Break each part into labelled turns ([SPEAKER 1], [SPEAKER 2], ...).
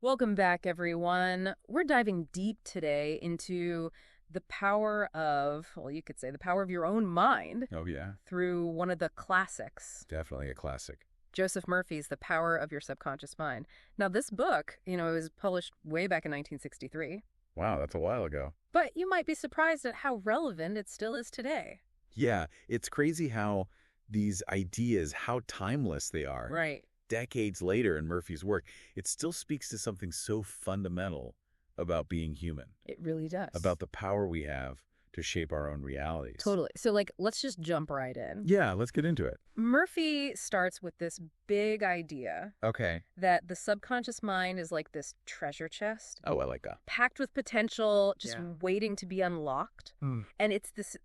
[SPEAKER 1] Welcome back, everyone. We're diving deep today into the power of, well, you could say the power of your own mind
[SPEAKER 2] Oh, yeah.
[SPEAKER 1] through one of the classics,
[SPEAKER 2] Definitely a classic.
[SPEAKER 1] Joseph Murphy's The Power of Your Subconscious Mind. Now, this book, it was published way back in 1963,
[SPEAKER 2] Wow, that's a while ago.
[SPEAKER 1] but you might be surprised at how relevant it still is today.
[SPEAKER 2] Yeah, it's crazy how these ideas, how timeless they are.
[SPEAKER 1] Right.
[SPEAKER 2] Decades later in Murphy's work, it still speaks to something so fundamental about being human,
[SPEAKER 1] It really does.
[SPEAKER 2] about the power we have to shape our own realities.
[SPEAKER 1] Totally. So, let's just jump right in.
[SPEAKER 2] Yeah, let's get into it.
[SPEAKER 1] Murphy starts with this big idea
[SPEAKER 2] Okay.
[SPEAKER 1] that the subconscious mind is like this treasure chest,
[SPEAKER 2] Oh, I like that.
[SPEAKER 1] packed with potential, just
[SPEAKER 2] Yeah.
[SPEAKER 1] waiting to be unlocked. And it's this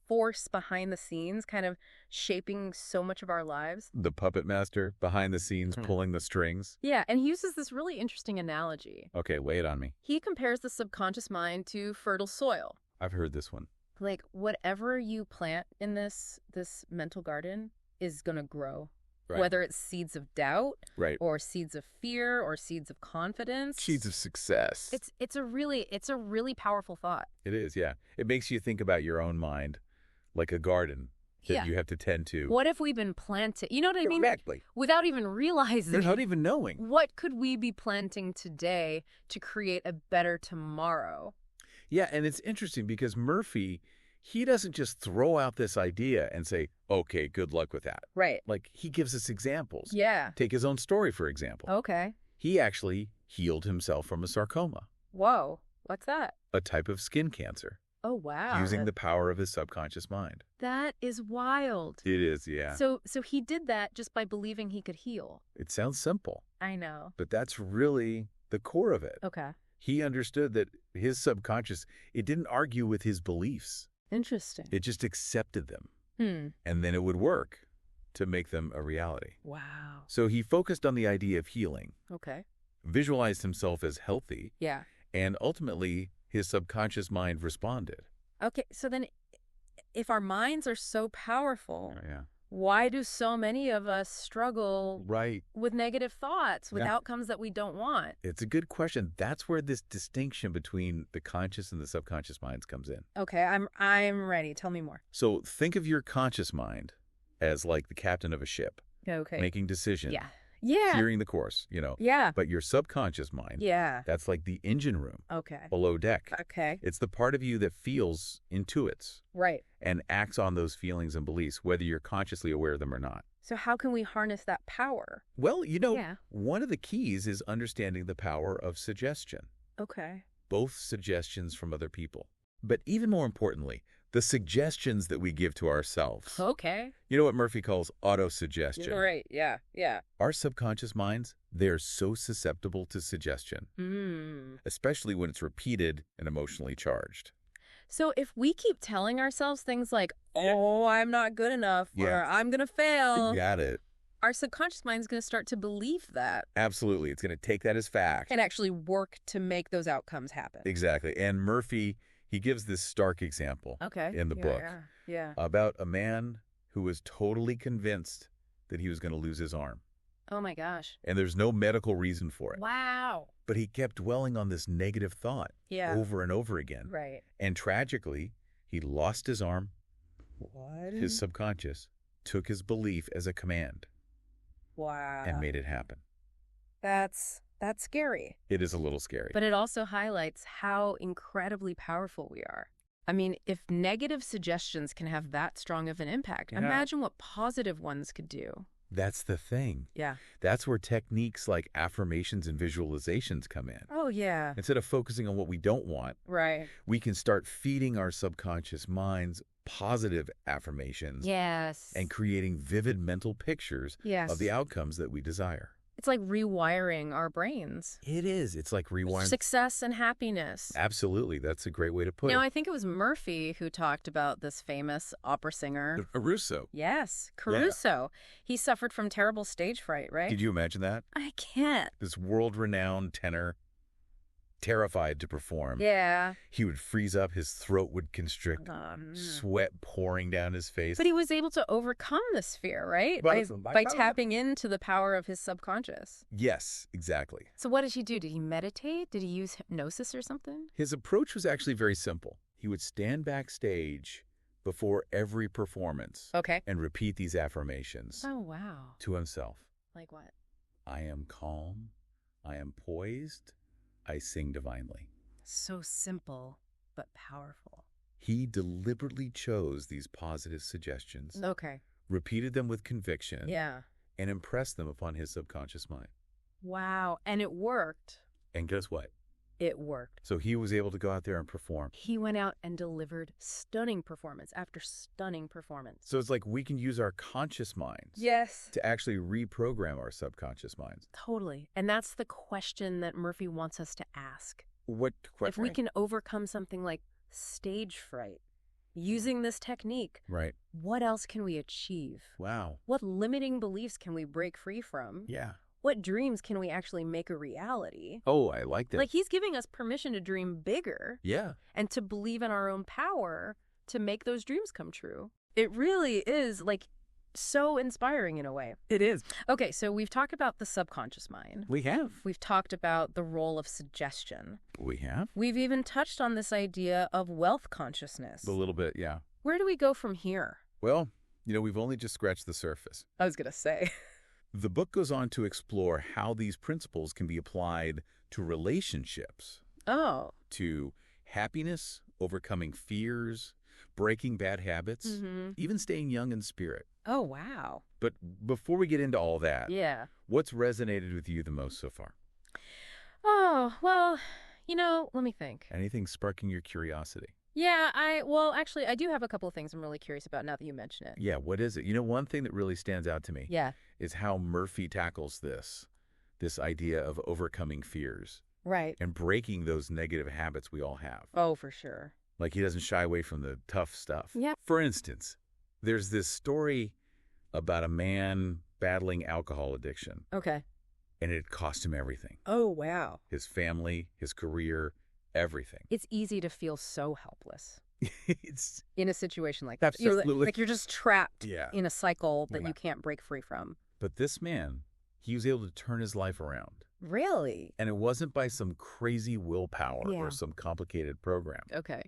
[SPEAKER 1] force behind the scenes kind of shaping so much of our lives.
[SPEAKER 2] The puppet master behind the scenes pulling the strings.
[SPEAKER 1] Yeah, and he uses this really interesting analogy.
[SPEAKER 2] Okay, lay it on me.
[SPEAKER 1] He compares the subconscious mind to fertile soil.
[SPEAKER 2] I've heard this one.
[SPEAKER 1] Like whatever you plant in this mental garden is going to grow.
[SPEAKER 2] Right.
[SPEAKER 1] Whether it's seeds of doubt,
[SPEAKER 2] Right.
[SPEAKER 1] or seeds of fear, or seeds of confidence.
[SPEAKER 2] Seeds of success.
[SPEAKER 1] It's a really powerful thought.
[SPEAKER 2] It is, yeah. It makes you think about your own mind like a garden that
[SPEAKER 1] Yeah.
[SPEAKER 2] you have to tend to.
[SPEAKER 1] What if we've been planting? You know what I mean?
[SPEAKER 2] Exactly.
[SPEAKER 1] Without even realizing.
[SPEAKER 2] Without even knowing.
[SPEAKER 1] What could we be planting today to create a better tomorrow?
[SPEAKER 2] Yeah, and it's interesting because Murphy, he doesn't just throw out this idea and say, okay, good luck with that.
[SPEAKER 1] Right.
[SPEAKER 2] Like, he gives us examples.
[SPEAKER 1] Yeah.
[SPEAKER 2] Take his own story, for example.
[SPEAKER 1] Okay.
[SPEAKER 2] He actually healed himself from a sarcoma,
[SPEAKER 1] Whoa. What's that?
[SPEAKER 2] a type of skin cancer,
[SPEAKER 1] Oh, wow.
[SPEAKER 2] using the power of his subconscious mind.
[SPEAKER 1] That is wild.
[SPEAKER 2] It is, yeah.
[SPEAKER 1] So he did that just by believing he could heal.
[SPEAKER 2] It sounds simple,
[SPEAKER 1] I know.
[SPEAKER 2] but that's really the core of it.
[SPEAKER 1] Okay.
[SPEAKER 2] He understood that his subconscious, it didn't argue with his beliefs.
[SPEAKER 1] Interesting.
[SPEAKER 2] It just accepted them.
[SPEAKER 1] Hmm.
[SPEAKER 2] And then it would work to make them a reality.
[SPEAKER 1] Wow.
[SPEAKER 2] So he focused on the idea of healing,
[SPEAKER 1] Okay.
[SPEAKER 2] visualized himself as healthy,
[SPEAKER 1] Yeah.
[SPEAKER 2] and ultimately his subconscious mind responded.
[SPEAKER 1] Okay. So then if our minds are so powerful,
[SPEAKER 2] Yeah.
[SPEAKER 1] why do so many of us struggle
[SPEAKER 2] Right.
[SPEAKER 1] with negative thoughts, with
[SPEAKER 2] Yeah.
[SPEAKER 1] outcomes that we don't want?
[SPEAKER 2] It's a good question. That's where this distinction between the conscious and the subconscious minds comes in.
[SPEAKER 1] Okay, I'm ready. Tell me more.
[SPEAKER 2] So think of your conscious mind as like the captain of a ship,
[SPEAKER 1] Okay.
[SPEAKER 2] making decisions,
[SPEAKER 1] Yeah. Yeah.
[SPEAKER 2] steering the course,
[SPEAKER 1] Yeah.
[SPEAKER 2] But your subconscious mind,
[SPEAKER 1] Yeah.
[SPEAKER 2] that's like the engine room
[SPEAKER 1] Okay.
[SPEAKER 2] below deck.
[SPEAKER 1] Okay.
[SPEAKER 2] It's the part of you that feels, intuits,
[SPEAKER 1] Right.
[SPEAKER 2] and acts on those feelings and beliefs, whether you're consciously aware of them or not.
[SPEAKER 1] So how can we harness that power?
[SPEAKER 2] Well,
[SPEAKER 1] Yeah.
[SPEAKER 2] one of the keys is understanding the power of suggestion,
[SPEAKER 1] Okay.
[SPEAKER 2] both suggestions from other people. But even more importantly, the suggestions that we give to ourselves.
[SPEAKER 1] Okay.
[SPEAKER 2] You know what Murphy calls auto-suggestion?
[SPEAKER 1] Right. Yeah. Yeah.
[SPEAKER 2] Our subconscious minds, they're so susceptible to suggestion, especially when it's repeated and emotionally charged.
[SPEAKER 1] So if we keep telling ourselves things like, oh, I'm not good enough, or
[SPEAKER 2] Yeah.
[SPEAKER 1] I'm going to fail,
[SPEAKER 2] Got it.
[SPEAKER 1] our subconscious mind is going to start to believe that
[SPEAKER 2] Absolutely. It's going to take that as fact.
[SPEAKER 1] and actually work to make those outcomes happen.
[SPEAKER 2] Exactly. And Murphy, he gives this stark example
[SPEAKER 1] Okay.
[SPEAKER 2] in the book
[SPEAKER 1] Yeah.
[SPEAKER 2] about a man who was totally convinced that he was going to lose his arm.
[SPEAKER 1] Oh my gosh.
[SPEAKER 2] And there's no medical reason for it.
[SPEAKER 1] Wow.
[SPEAKER 2] But he kept dwelling on this negative thought
[SPEAKER 1] Yeah.
[SPEAKER 2] over and over again.
[SPEAKER 1] Right.
[SPEAKER 2] And tragically, he lost his arm.
[SPEAKER 1] What?
[SPEAKER 2] His subconscious took his belief as a command
[SPEAKER 1] Wow.
[SPEAKER 2] and made it happen.
[SPEAKER 1] That's scary.
[SPEAKER 2] It is a little scary.
[SPEAKER 1] But it also highlights how incredibly powerful we are. I mean, if negative suggestions can have that strong of an impact,
[SPEAKER 2] Yeah.
[SPEAKER 1] imagine what positive ones could do.
[SPEAKER 2] That's the thing.
[SPEAKER 1] Yeah.
[SPEAKER 2] That's where techniques like affirmations and visualizations come in.
[SPEAKER 1] Oh, yeah.
[SPEAKER 2] Instead of focusing on what we don't want,
[SPEAKER 1] Right.
[SPEAKER 2] we can start feeding our subconscious minds positive affirmations
[SPEAKER 1] Yes.
[SPEAKER 2] and creating vivid mental pictures
[SPEAKER 1] Yes.
[SPEAKER 2] of the outcomes that we desire.
[SPEAKER 1] It's like rewiring our brains.
[SPEAKER 2] It is. It's like rewiring.
[SPEAKER 1] Success and happiness.
[SPEAKER 2] Absolutely. That's a great way to put
[SPEAKER 1] You know,
[SPEAKER 2] it.
[SPEAKER 1] I think it was Murphy who talked about this famous opera singer.
[SPEAKER 2] Russo.
[SPEAKER 1] Yes, Caruso. He suffered from terrible stage fright, right?
[SPEAKER 2] Did you imagine that?
[SPEAKER 1] I can't.
[SPEAKER 2] This world-renowned tenor terrified to perform.
[SPEAKER 1] Yeah.
[SPEAKER 2] He would freeze up, his throat would constrict, sweat pouring down his face.
[SPEAKER 1] But he was able to overcome this fear, right? By tapping into the power of his subconscious.
[SPEAKER 2] Yes, exactly.
[SPEAKER 1] So what did he do? Did he meditate? Did he use hypnosis or something?
[SPEAKER 2] His approach was actually very simple. He would stand backstage before every performance and repeat these affirmations to himself.
[SPEAKER 1] Like what?
[SPEAKER 2] I am calm. I am poised. I sing divinely.
[SPEAKER 1] So simple, but powerful.
[SPEAKER 2] He deliberately chose these positive suggestions, repeated them with conviction, and impressed them upon his subconscious mind.
[SPEAKER 1] Wow. And it worked.
[SPEAKER 2] And guess what?
[SPEAKER 1] It worked.
[SPEAKER 2] So he was able to go out there and perform.
[SPEAKER 1] He went out and delivered stunning performance after stunning performance.
[SPEAKER 2] So it's like we can use our conscious minds to actually reprogram our subconscious minds.
[SPEAKER 1] Totally. And that's the question that Murphy wants us to ask.
[SPEAKER 2] What question?
[SPEAKER 1] If we can overcome something like stage fright using this technique, what else can we achieve?
[SPEAKER 2] Wow.
[SPEAKER 1] What limiting beliefs can we break free from?
[SPEAKER 2] Yeah.
[SPEAKER 1] What dreams can we actually make a reality?
[SPEAKER 2] Oh, I like that.
[SPEAKER 1] Like he's giving us permission to dream bigger.
[SPEAKER 2] Yeah.
[SPEAKER 1] And to believe in our own power to make those dreams come true. It really is like so inspiring in a way.
[SPEAKER 2] It is.
[SPEAKER 1] Okay, so we've talked about the subconscious mind.
[SPEAKER 2] We have.
[SPEAKER 1] We've talked about the role of suggestion.
[SPEAKER 2] We have.
[SPEAKER 1] We've even touched on this idea of wealth consciousness.
[SPEAKER 2] A little bit, yeah.
[SPEAKER 1] Where do we go from here?
[SPEAKER 2] Well, we've only just scratched the surface.
[SPEAKER 1] I was going to say.
[SPEAKER 2] The book goes on to explore how these principles can be applied to relationships.
[SPEAKER 1] Oh.
[SPEAKER 2] To happiness, overcoming fears, breaking bad habits, even staying young in spirit.
[SPEAKER 1] Oh, wow.
[SPEAKER 2] But before we get into all that, what's resonated with you the most so far?
[SPEAKER 1] Oh, well, let me think.
[SPEAKER 2] Anything sparking your curiosity?
[SPEAKER 1] Yeah, I do have a couple of things I'm really curious about now that you mention it.
[SPEAKER 2] Yeah, what is it? One thing that really stands out to me is how Murphy tackles this idea of overcoming fears.
[SPEAKER 1] Right.
[SPEAKER 2] And breaking those negative habits we all have.
[SPEAKER 1] Oh, for sure.
[SPEAKER 2] Like he doesn't shy away from the tough stuff.
[SPEAKER 1] Yeah.
[SPEAKER 2] For instance, there's this story about a man battling alcohol addiction.
[SPEAKER 1] Okay.
[SPEAKER 2] And it cost him everything.
[SPEAKER 1] Oh, wow.
[SPEAKER 2] His family, his career, everything.
[SPEAKER 1] It's easy to feel so helpless.
[SPEAKER 2] It's
[SPEAKER 1] in a situation like that.
[SPEAKER 2] Absolutely.
[SPEAKER 1] You're just trapped in a cycle that you can't break free from.
[SPEAKER 2] But this man, he was able to turn his life around.
[SPEAKER 1] Really?
[SPEAKER 2] And it wasn't by some crazy willpower or some complicated program.
[SPEAKER 1] Okay.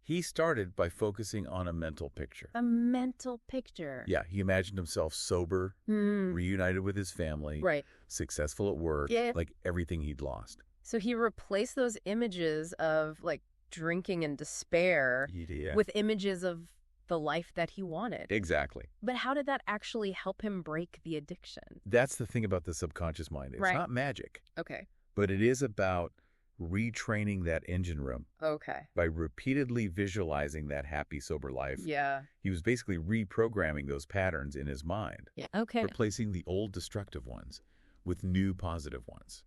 [SPEAKER 2] He started by focusing on a mental picture.
[SPEAKER 1] A mental picture.
[SPEAKER 2] Yeah, he imagined himself sober, reunited with his family, successful at work, like everything he'd lost.
[SPEAKER 1] So he replaced those images of like drinking and despair with images of the life that he wanted.
[SPEAKER 2] Exactly.
[SPEAKER 1] But how did that actually help him break the addiction?
[SPEAKER 2] That's the thing about the subconscious mind. It's not magic.
[SPEAKER 1] Okay.
[SPEAKER 2] But it is about retraining that engine room.
[SPEAKER 1] Okay.
[SPEAKER 2] By repeatedly visualizing that happy, sober life.
[SPEAKER 1] Yeah.
[SPEAKER 2] He was basically reprogramming those patterns in his mind.
[SPEAKER 1] Yeah. Okay.
[SPEAKER 2] Replacing the old destructive ones with new positive ones.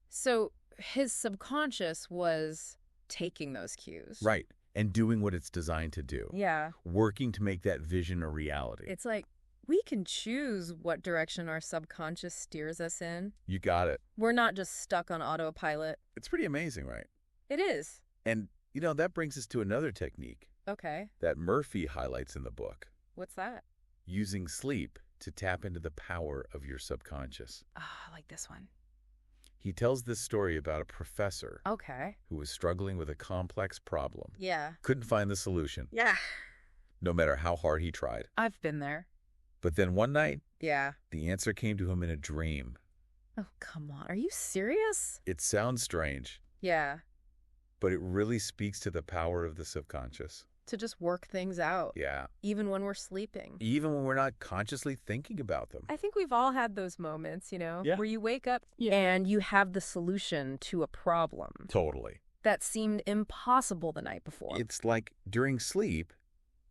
[SPEAKER 1] So his subconscious was taking those cues.
[SPEAKER 2] Right. And doing what it's designed to do.
[SPEAKER 1] Yeah.
[SPEAKER 2] Working to make that vision a reality.
[SPEAKER 1] It's like we can choose what direction our subconscious steers us in.
[SPEAKER 2] You got it.
[SPEAKER 1] We're not just stuck on autopilot.
[SPEAKER 2] It's pretty amazing, right?
[SPEAKER 1] It is.
[SPEAKER 2] And, that brings us to another technique.
[SPEAKER 1] Okay.
[SPEAKER 2] That Murphy highlights in the book.
[SPEAKER 1] What's that?
[SPEAKER 2] Using sleep to tap into the power of your subconscious.
[SPEAKER 1] I like this one.
[SPEAKER 2] He tells this story about a professor who was struggling with a complex problem.
[SPEAKER 1] Yeah.
[SPEAKER 2] Couldn't find the solution.
[SPEAKER 1] Yeah.
[SPEAKER 2] No matter how hard he tried.
[SPEAKER 1] I've been there.
[SPEAKER 2] But then one night,
[SPEAKER 1] the
[SPEAKER 2] answer came to him in a dream.
[SPEAKER 1] Oh, come on. Are you serious?
[SPEAKER 2] It sounds strange.
[SPEAKER 1] Yeah.
[SPEAKER 2] But it really speaks to the power of the subconscious.
[SPEAKER 1] To just work things out.
[SPEAKER 2] Yeah.
[SPEAKER 1] Even when we're sleeping.
[SPEAKER 2] Even when we're not consciously thinking about them.
[SPEAKER 1] I think we've all had those moments, where you wake up and you have the solution to a problem.
[SPEAKER 2] Totally.
[SPEAKER 1] That seemed impossible the night before.
[SPEAKER 2] It's like during sleep,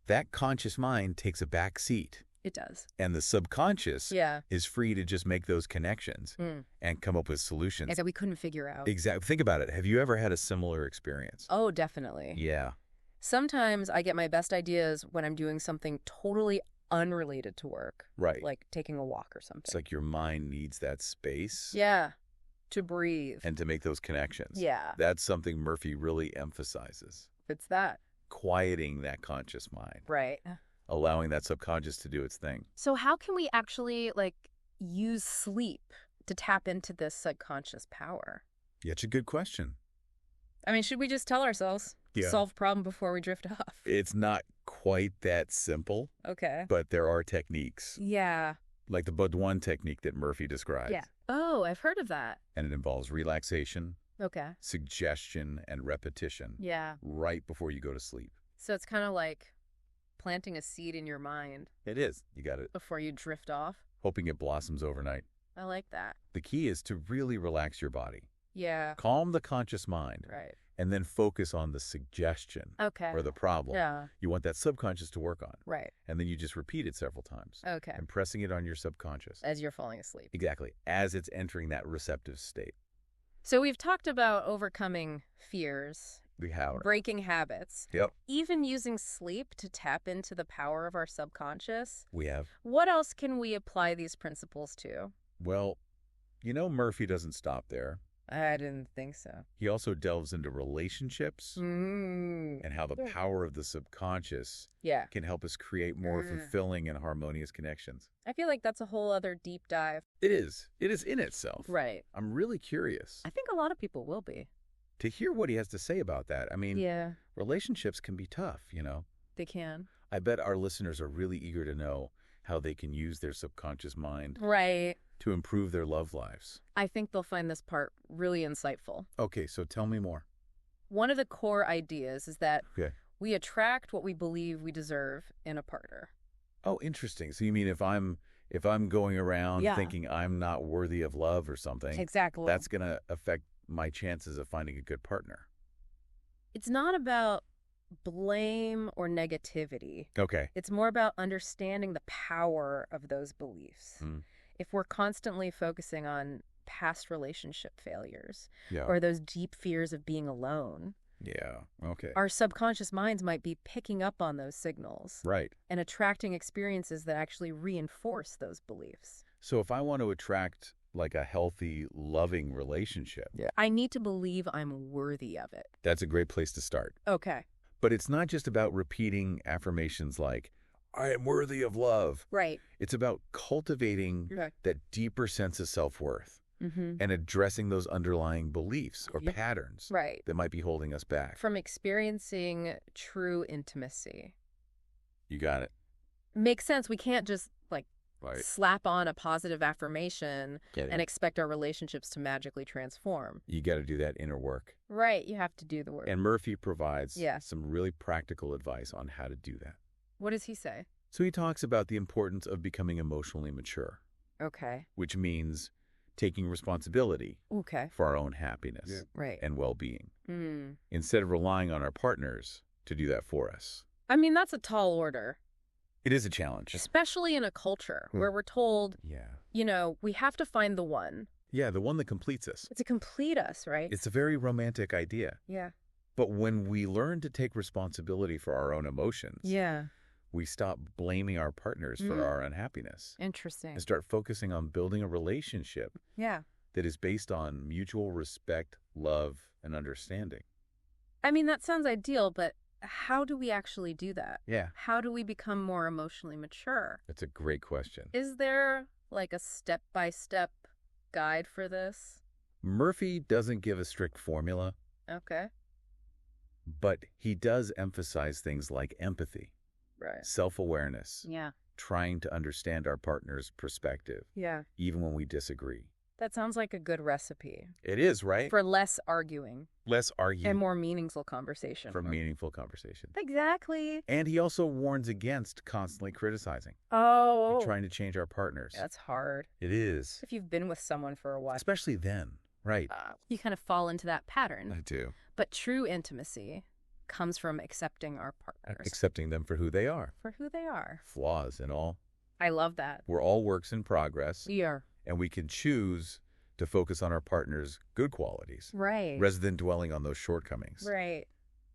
[SPEAKER 2] that conscious mind takes a back seat.
[SPEAKER 1] It does.
[SPEAKER 2] And the subconscious is free to just make those connections and come up with solutions.
[SPEAKER 1] That we couldn't figure out.
[SPEAKER 2] Exactly. Think about it. Have you ever had a similar experience?
[SPEAKER 1] Oh, definitely.
[SPEAKER 2] Yeah.
[SPEAKER 1] Sometimes I get my best ideas when I'm doing something totally unrelated to work.
[SPEAKER 2] Right.
[SPEAKER 1] Like taking a walk or something.
[SPEAKER 2] It's like your mind needs that space.
[SPEAKER 1] Yeah. To breathe.
[SPEAKER 2] And to make those connections.
[SPEAKER 1] Yeah.
[SPEAKER 2] That's something Murphy really emphasizes.
[SPEAKER 1] It's that.
[SPEAKER 2] Quieting that conscious mind.
[SPEAKER 1] Right.
[SPEAKER 2] Allowing that subconscious to do its thing.
[SPEAKER 1] So how can we actually, use sleep to tap into this subconscious power?
[SPEAKER 2] Yeah, it's a good question.
[SPEAKER 1] I mean, should we just tell ourselves?
[SPEAKER 2] Yeah.
[SPEAKER 1] Solve problem before we drift off?
[SPEAKER 2] It's not quite that simple.
[SPEAKER 1] Okay.
[SPEAKER 2] But there are techniques.
[SPEAKER 1] Yeah.
[SPEAKER 2] Like the Baudouin technique that Murphy describes.
[SPEAKER 1] Yeah. Oh, I've heard of that.
[SPEAKER 2] And it involves relaxation,
[SPEAKER 1] okay,
[SPEAKER 2] suggestion, and repetition.
[SPEAKER 1] Yeah.
[SPEAKER 2] Right before you go to sleep.
[SPEAKER 1] So it's kind of like planting a seed in your mind.
[SPEAKER 2] It is. You got it.
[SPEAKER 1] Before you drift off.
[SPEAKER 2] Hoping it blossoms overnight.
[SPEAKER 1] I like that.
[SPEAKER 2] The key is to really relax your body.
[SPEAKER 1] Yeah.
[SPEAKER 2] Calm the conscious mind.
[SPEAKER 1] Right.
[SPEAKER 2] And then focus on the suggestion.
[SPEAKER 1] Okay.
[SPEAKER 2] Or the problem.
[SPEAKER 1] Yeah.
[SPEAKER 2] You want that subconscious to work on.
[SPEAKER 1] Right.
[SPEAKER 2] And then you just repeat it several times.
[SPEAKER 1] Okay.
[SPEAKER 2] Impressing it on your subconscious.
[SPEAKER 1] As you're falling asleep.
[SPEAKER 2] Exactly. As it's entering that receptive state.
[SPEAKER 1] So we've talked about overcoming fears.
[SPEAKER 2] We have.
[SPEAKER 1] Breaking habits.
[SPEAKER 2] Yep.
[SPEAKER 1] Even using sleep to tap into the power of our subconscious.
[SPEAKER 2] We have.
[SPEAKER 1] What else can we apply these principles to?
[SPEAKER 2] Well, Murphy doesn't stop there.
[SPEAKER 1] I didn't think so.
[SPEAKER 2] He also delves into relationships and how the power of the subconscious can help us create more fulfilling and harmonious connections.
[SPEAKER 1] I feel like that's a whole other deep dive.
[SPEAKER 2] It is. It is in itself.
[SPEAKER 1] Right.
[SPEAKER 2] I'm really curious.
[SPEAKER 1] I think a lot of people will be.
[SPEAKER 2] To hear what he has to say about that. I mean, relationships can be tough,
[SPEAKER 1] They can.
[SPEAKER 2] I bet our listeners are really eager to know how they can use their subconscious mind.
[SPEAKER 1] Right.
[SPEAKER 2] To improve their love lives.
[SPEAKER 1] I think they'll find this part really insightful.
[SPEAKER 2] Okay, so tell me more.
[SPEAKER 1] One of the core ideas is that we attract what we believe we deserve in a partner.
[SPEAKER 2] Oh, interesting. So you mean if I'm going around thinking I'm not worthy of love or something,
[SPEAKER 1] exactly,
[SPEAKER 2] that's going to affect my chances of finding a good partner.
[SPEAKER 1] It's not about blame or negativity.
[SPEAKER 2] Okay.
[SPEAKER 1] It's more about understanding the power of those beliefs. If we're constantly focusing on past relationship failures or those deep fears of being alone, our subconscious minds might be picking up on those signals.
[SPEAKER 2] Right.
[SPEAKER 1] And attracting experiences that actually reinforce those beliefs.
[SPEAKER 2] So if I want to attract like a healthy, loving relationship,
[SPEAKER 1] I need to believe I'm worthy of it.
[SPEAKER 2] That's a great place to start.
[SPEAKER 1] Okay.
[SPEAKER 2] But it's not just about repeating affirmations like, I am worthy of love.
[SPEAKER 1] Right.
[SPEAKER 2] It's about cultivating that deeper sense of self-worth and addressing those underlying beliefs or patterns that might be holding us back.
[SPEAKER 1] From experiencing true intimacy.
[SPEAKER 2] You got it.
[SPEAKER 1] Makes sense. We can't just slap on a positive affirmation and expect our relationships to magically transform.
[SPEAKER 2] You got to do that inner work.
[SPEAKER 1] Right. You have to do the work.
[SPEAKER 2] And Murphy provides some really practical advice on how to do that.
[SPEAKER 1] What does he say?
[SPEAKER 2] So he talks about the importance of becoming emotionally mature.
[SPEAKER 1] Okay.
[SPEAKER 2] Which means taking responsibility for our own happiness and well-being. Instead of relying on our partners to do that for us.
[SPEAKER 1] I mean, that's a tall order.
[SPEAKER 2] It is a challenge.
[SPEAKER 1] Especially in a culture where we're told, we have to find the one.
[SPEAKER 2] Yeah, the one that completes us.
[SPEAKER 1] To complete us, right?
[SPEAKER 2] It's a very romantic idea.
[SPEAKER 1] Yeah.
[SPEAKER 2] But when we learn to take responsibility for our own emotions, we stop blaming our partners for our unhappiness.
[SPEAKER 1] Interesting.
[SPEAKER 2] And start focusing on building a relationship that is based on mutual respect, love, and understanding.
[SPEAKER 1] I mean, that sounds ideal, but how do we actually do that?
[SPEAKER 2] Yeah.
[SPEAKER 1] How do we become more emotionally mature?
[SPEAKER 2] That's a great question.
[SPEAKER 1] Is there like a step-by-step guide for this?
[SPEAKER 2] Murphy doesn't give a strict formula.
[SPEAKER 1] Okay.
[SPEAKER 2] But he does emphasize things like empathy.
[SPEAKER 1] Right.
[SPEAKER 2] Self-awareness.
[SPEAKER 1] Yeah.
[SPEAKER 2] Trying to understand our partner's perspective.
[SPEAKER 1] Yeah.
[SPEAKER 2] Even when we disagree.
[SPEAKER 1] That sounds like a good recipe.
[SPEAKER 2] It is, right?
[SPEAKER 1] For less arguing.
[SPEAKER 2] Less arguing.
[SPEAKER 1] And more meaningful conversation.
[SPEAKER 2] For meaningful conversation.
[SPEAKER 1] Exactly.
[SPEAKER 2] And he also warns against constantly criticizing.
[SPEAKER 1] Oh.
[SPEAKER 2] And trying to change our partners.
[SPEAKER 1] That's hard.
[SPEAKER 2] It is.
[SPEAKER 1] If you've been with someone for a while.
[SPEAKER 2] Especially then, right?
[SPEAKER 1] You kind of fall into that pattern.
[SPEAKER 2] I do.
[SPEAKER 1] But true intimacy comes from accepting our partners.
[SPEAKER 2] Accepting them for who they are.
[SPEAKER 1] For who they are.
[SPEAKER 2] Flaws and all.
[SPEAKER 1] I love that.
[SPEAKER 2] We're all works in progress.
[SPEAKER 1] We are.
[SPEAKER 2] And we can choose to focus on our partner's good qualities.
[SPEAKER 1] Right.
[SPEAKER 2] Rather than dwelling on those shortcomings.
[SPEAKER 1] Right.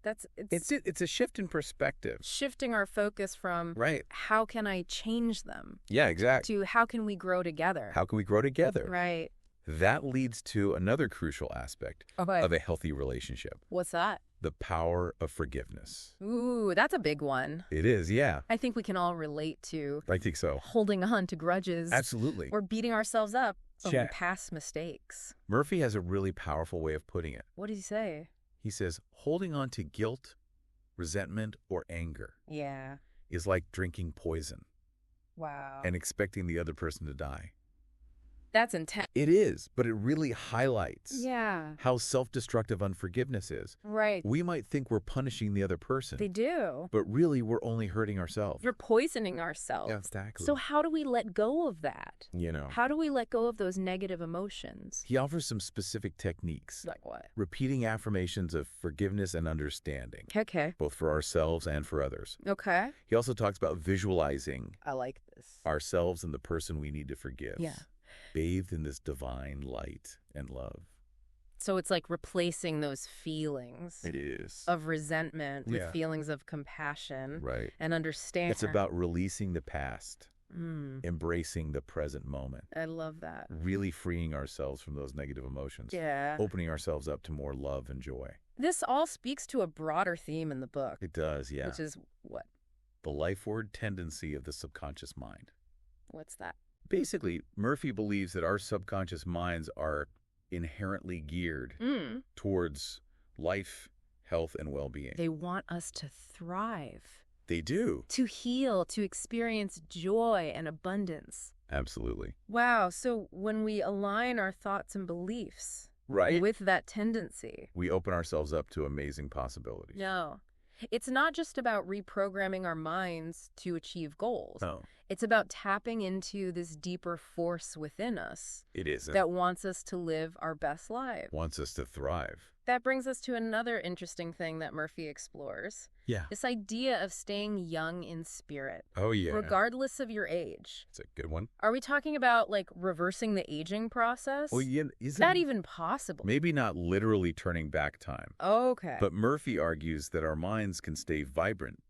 [SPEAKER 2] It's a shift in perspective.
[SPEAKER 1] Shifting our focus from how can I change them?
[SPEAKER 2] Yeah, exactly.
[SPEAKER 1] To how can we grow together?
[SPEAKER 2] How can we grow together?
[SPEAKER 1] Right.
[SPEAKER 2] That leads to another crucial aspect of a healthy relationship.
[SPEAKER 1] What's that?
[SPEAKER 2] The power of forgiveness.
[SPEAKER 1] Ooh, that's a big one.
[SPEAKER 2] It is, yeah.
[SPEAKER 1] I think we can all relate to.
[SPEAKER 2] I think so.
[SPEAKER 1] Holding on to grudges.
[SPEAKER 2] Absolutely.
[SPEAKER 1] Or beating ourselves up over past mistakes.
[SPEAKER 2] Murphy has a really powerful way of putting it.
[SPEAKER 1] What does he say?
[SPEAKER 2] He says, holding on to guilt, resentment, or anger is like drinking poison.
[SPEAKER 1] Wow.
[SPEAKER 2] And expecting the other person to die.
[SPEAKER 1] That's intense.
[SPEAKER 2] It is, but it really highlights how self-destructive unforgiveness is.
[SPEAKER 1] Right.
[SPEAKER 2] We might think we're punishing the other person.
[SPEAKER 1] They do.
[SPEAKER 2] But really, we're only hurting ourselves.
[SPEAKER 1] You're poisoning ourselves.
[SPEAKER 2] Yeah, exactly.
[SPEAKER 1] So how do we let go of that?
[SPEAKER 2] You know.
[SPEAKER 1] How do we let go of those negative emotions?
[SPEAKER 2] He offers some specific techniques.
[SPEAKER 1] Like what?
[SPEAKER 2] Repeating affirmations of forgiveness and understanding.
[SPEAKER 1] Okay.
[SPEAKER 2] Both for ourselves and for others.
[SPEAKER 1] Okay.
[SPEAKER 2] He also talks about visualizing.
[SPEAKER 1] I like this.
[SPEAKER 2] Ourselves and the person we need to forgive.
[SPEAKER 1] Yeah.
[SPEAKER 2] Bathed in this divine light and love.
[SPEAKER 1] So it's like replacing those feelings.
[SPEAKER 2] It is.
[SPEAKER 1] Of resentment with feelings of compassion.
[SPEAKER 2] Right.
[SPEAKER 1] And understanding.
[SPEAKER 2] It's about releasing the past. Embracing the present moment.
[SPEAKER 1] I love that.
[SPEAKER 2] Really freeing ourselves from those negative emotions.
[SPEAKER 1] Yeah.
[SPEAKER 2] Opening ourselves up to more love and joy.
[SPEAKER 1] This all speaks to a broader theme in the book.
[SPEAKER 2] It does, yeah.
[SPEAKER 1] Which is what?
[SPEAKER 2] The lifeward tendency of the subconscious mind.
[SPEAKER 1] What's that?
[SPEAKER 2] Basically, Murphy believes that our subconscious minds are inherently geared towards life, health, and well-being.
[SPEAKER 1] They want us to thrive.
[SPEAKER 2] They do.
[SPEAKER 1] To heal, to experience joy and abundance.
[SPEAKER 2] Absolutely.
[SPEAKER 1] Wow, so when we align our thoughts and beliefs with that tendency,
[SPEAKER 2] we open ourselves up to amazing possibilities.
[SPEAKER 1] No. It's not just about reprogramming our minds to achieve goals.
[SPEAKER 2] No.
[SPEAKER 1] It's about tapping into this deeper force within us.
[SPEAKER 2] It is.
[SPEAKER 1] That wants us to live our best lives.
[SPEAKER 2] Wants us to thrive.
[SPEAKER 1] That brings us to another interesting thing that Murphy explores.
[SPEAKER 2] Yeah.
[SPEAKER 1] This idea of staying young in spirit.
[SPEAKER 2] Oh, yeah.
[SPEAKER 1] Regardless of your age.
[SPEAKER 2] It's a good one.
[SPEAKER 1] Are we talking about, like, reversing the aging process?
[SPEAKER 2] Well, yeah.
[SPEAKER 1] Is that even possible?
[SPEAKER 2] Maybe not literally turning back time.
[SPEAKER 1] Okay.
[SPEAKER 2] But Murphy argues that our minds can stay vibrant,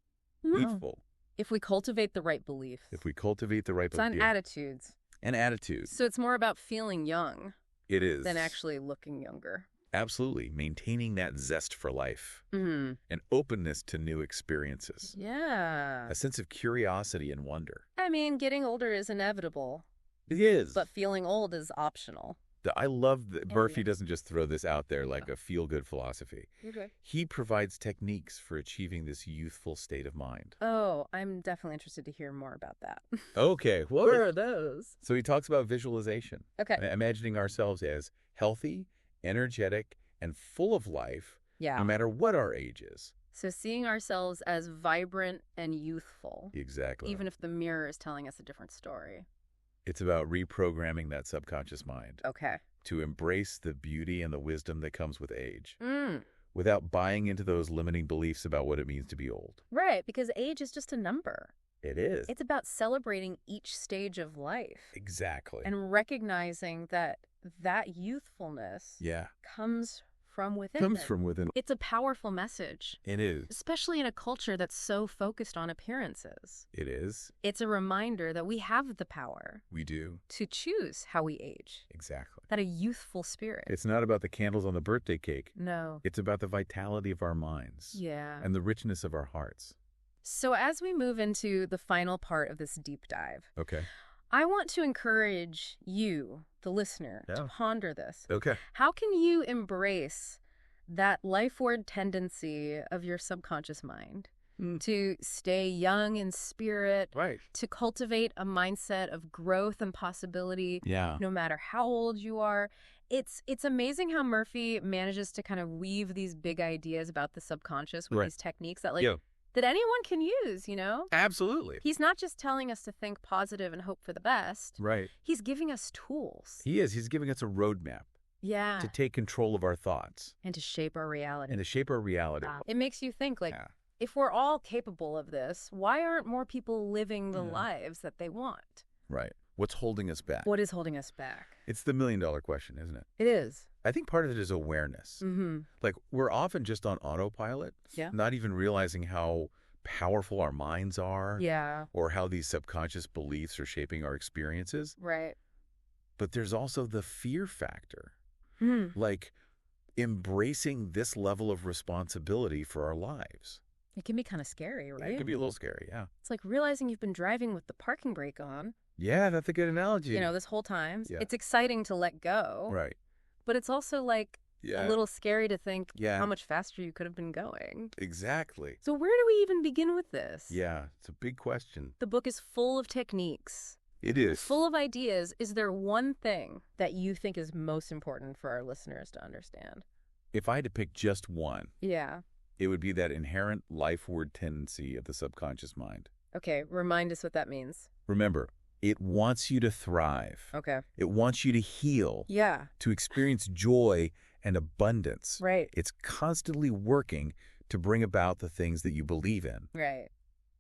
[SPEAKER 2] youthful.
[SPEAKER 1] If we cultivate the right beliefs.
[SPEAKER 2] If we cultivate the right
[SPEAKER 1] beliefs. It's on attitudes.
[SPEAKER 2] And attitudes.
[SPEAKER 1] So it's more about feeling young.
[SPEAKER 2] It is.
[SPEAKER 1] Than actually looking younger.
[SPEAKER 2] Absolutely. Maintaining that zest for life. And openness to new experiences.
[SPEAKER 1] Yeah.
[SPEAKER 2] A sense of curiosity and wonder.
[SPEAKER 1] I mean, getting older is inevitable.
[SPEAKER 2] It is.
[SPEAKER 1] But feeling old is optional.
[SPEAKER 2] I love that Murphy doesn't just throw this out there like a feel-good philosophy.
[SPEAKER 1] Okay.
[SPEAKER 2] He provides techniques for achieving this youthful state of mind.
[SPEAKER 1] Oh, I'm definitely interested to hear more about that.
[SPEAKER 2] Okay. Well,
[SPEAKER 1] where are those?
[SPEAKER 2] So he talks about visualization.
[SPEAKER 1] Okay.
[SPEAKER 2] Imagining ourselves as healthy, energetic, and full of life, no matter what our age is.
[SPEAKER 1] So seeing ourselves as vibrant and youthful.
[SPEAKER 2] Exactly.
[SPEAKER 1] Even if the mirror is telling us a different story.
[SPEAKER 2] It's about reprogramming that subconscious mind.
[SPEAKER 1] Okay.
[SPEAKER 2] To embrace the beauty and the wisdom that comes with age. Without buying into those limiting beliefs about what it means to be old.
[SPEAKER 1] Right, because age is just a number.
[SPEAKER 2] It is.
[SPEAKER 1] It's about celebrating each stage of life.
[SPEAKER 2] Exactly.
[SPEAKER 1] And recognizing that youthfulness comes from within. It's a powerful message.
[SPEAKER 2] It is.
[SPEAKER 1] Especially in a culture that's so focused on appearances.
[SPEAKER 2] It is.
[SPEAKER 1] It's a reminder that we have the power.
[SPEAKER 2] We do.
[SPEAKER 1] To choose how we age.
[SPEAKER 2] Exactly.
[SPEAKER 1] That a youthful spirit.
[SPEAKER 2] It's not about the candles on the birthday cake.
[SPEAKER 1] No.
[SPEAKER 2] It's about the vitality of our minds.
[SPEAKER 1] Yeah.
[SPEAKER 2] And the richness of our hearts.
[SPEAKER 1] So as we move into the final part of this deep dive.
[SPEAKER 2] Okay.
[SPEAKER 1] I want to encourage you, the listener, to ponder this.
[SPEAKER 2] Okay.
[SPEAKER 1] How can you embrace that lifeward tendency of your subconscious mind to stay young in spirit, to cultivate a mindset of growth and possibility, no matter how old you are? It's amazing how Murphy manages to kind of weave these big ideas about the subconscious with these techniques that that anyone can use, you know?
[SPEAKER 2] Absolutely.
[SPEAKER 1] He's not just telling us to think positive and hope for the best.
[SPEAKER 2] Right.
[SPEAKER 1] He's giving us tools.
[SPEAKER 2] He is. He's giving us a roadmap.
[SPEAKER 1] Yeah.
[SPEAKER 2] To take control of our thoughts.
[SPEAKER 1] And to shape our reality.
[SPEAKER 2] It
[SPEAKER 1] makes you think, if we're all capable of this, why aren't more people living the lives that they want?
[SPEAKER 2] Right. What's holding us back?
[SPEAKER 1] What is holding us back?
[SPEAKER 2] It's the million-dollar question, isn't it?
[SPEAKER 1] It is.
[SPEAKER 2] I think part of it is awareness. Like, we're often just on autopilot, not even realizing how powerful our minds are, or how these subconscious beliefs are shaping our experiences.
[SPEAKER 1] Right.
[SPEAKER 2] But there's also the fear factor. Like embracing this level of responsibility for our lives.
[SPEAKER 1] It can be kind of scary, right?
[SPEAKER 2] It can be a little scary, yeah.
[SPEAKER 1] It's like realizing you've been driving with the parking brake on.
[SPEAKER 2] Yeah, that's a good analogy.
[SPEAKER 1] This whole time. Yeah. It's exciting to let go.
[SPEAKER 2] Right.
[SPEAKER 1] But it's also like a little scary to think how much faster you could have been going.
[SPEAKER 2] Exactly.
[SPEAKER 1] So where do we even begin with this?
[SPEAKER 2] Yeah, it's a big question.
[SPEAKER 1] The book is full of techniques.
[SPEAKER 2] It is.
[SPEAKER 1] Full of ideas. Is there one thing that you think is most important for our listeners to understand?
[SPEAKER 2] If I had to pick just one,
[SPEAKER 1] yeah,
[SPEAKER 2] it would be that inherent lifeward tendency of the subconscious mind.
[SPEAKER 1] Okay, remind us what that means.
[SPEAKER 2] Remember, it wants you to thrive.
[SPEAKER 1] Okay.
[SPEAKER 2] It wants you to heal.
[SPEAKER 1] Yeah.
[SPEAKER 2] To experience joy and abundance.
[SPEAKER 1] Right.
[SPEAKER 2] It's constantly working to bring about the things that you believe in.
[SPEAKER 1] Right.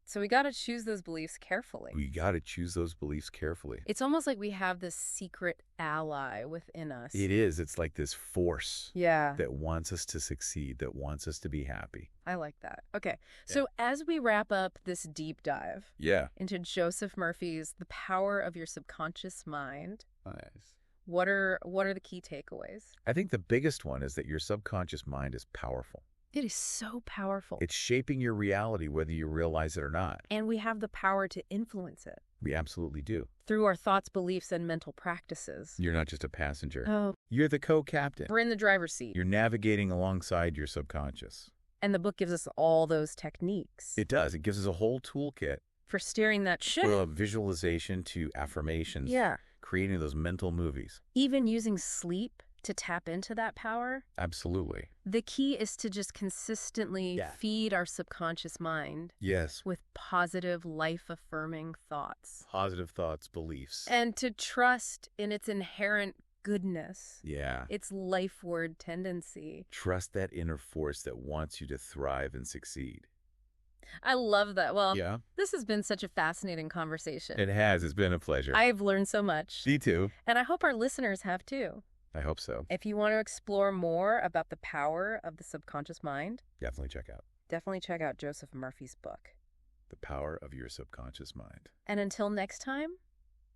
[SPEAKER 1] So we got to choose those beliefs carefully.
[SPEAKER 2] We got to choose those beliefs carefully.
[SPEAKER 1] It's almost like we have this secret ally within us.
[SPEAKER 2] It is. It's like this force
[SPEAKER 1] that
[SPEAKER 2] wants us to succeed, that wants us to be happy.
[SPEAKER 1] I like that. Okay. So as we wrap up this deep dive into Joseph Murphy's The Power of Your Subconscious Mind,
[SPEAKER 2] nice.
[SPEAKER 1] What are the key takeaways?
[SPEAKER 2] I think the biggest one is that your subconscious mind is powerful.
[SPEAKER 1] It is so powerful.
[SPEAKER 2] It's shaping your reality whether you realize it or not.
[SPEAKER 1] And we have the power to influence it.
[SPEAKER 2] We absolutely do.
[SPEAKER 1] Through our thoughts, beliefs, and mental practices.
[SPEAKER 2] You're not just a passenger.
[SPEAKER 1] Oh.
[SPEAKER 2] You're the co-captain.
[SPEAKER 1] We're in the driver's seat.
[SPEAKER 2] You're navigating alongside your subconscious.
[SPEAKER 1] And the book gives us all those techniques.
[SPEAKER 2] It does. It gives us a whole toolkit.
[SPEAKER 1] For steering that ship.
[SPEAKER 2] From visualization to affirmations.
[SPEAKER 1] Yeah.
[SPEAKER 2] Creating those mental movies.
[SPEAKER 1] Even using sleep to tap into that power.
[SPEAKER 2] Absolutely.
[SPEAKER 1] The key is to just consistently feed our subconscious mind.
[SPEAKER 2] Yes.
[SPEAKER 1] With positive, life-affirming thoughts.
[SPEAKER 2] Positive thoughts, beliefs.
[SPEAKER 1] And to trust in its inherent goodness.
[SPEAKER 2] Yeah.
[SPEAKER 1] Its lifeward tendency.
[SPEAKER 2] Trust that inner force that wants you to thrive and succeed.
[SPEAKER 1] I love that. Well, this has been such a fascinating conversation.
[SPEAKER 2] It has. It's been a pleasure.
[SPEAKER 1] I've learned so much.
[SPEAKER 2] Me too.
[SPEAKER 1] And I hope our listeners have too.
[SPEAKER 2] I hope so.
[SPEAKER 1] If you want to explore more about the power of the subconscious mind,
[SPEAKER 2] definitely check out
[SPEAKER 1] Joseph Murphy's book,
[SPEAKER 2] The Power of Your Subconscious Mind.
[SPEAKER 1] And until next time,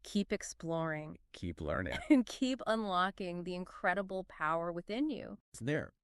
[SPEAKER 1] keep exploring.
[SPEAKER 2] Keep learning.
[SPEAKER 1] And keep unlocking the incredible power within you.
[SPEAKER 2] It's there.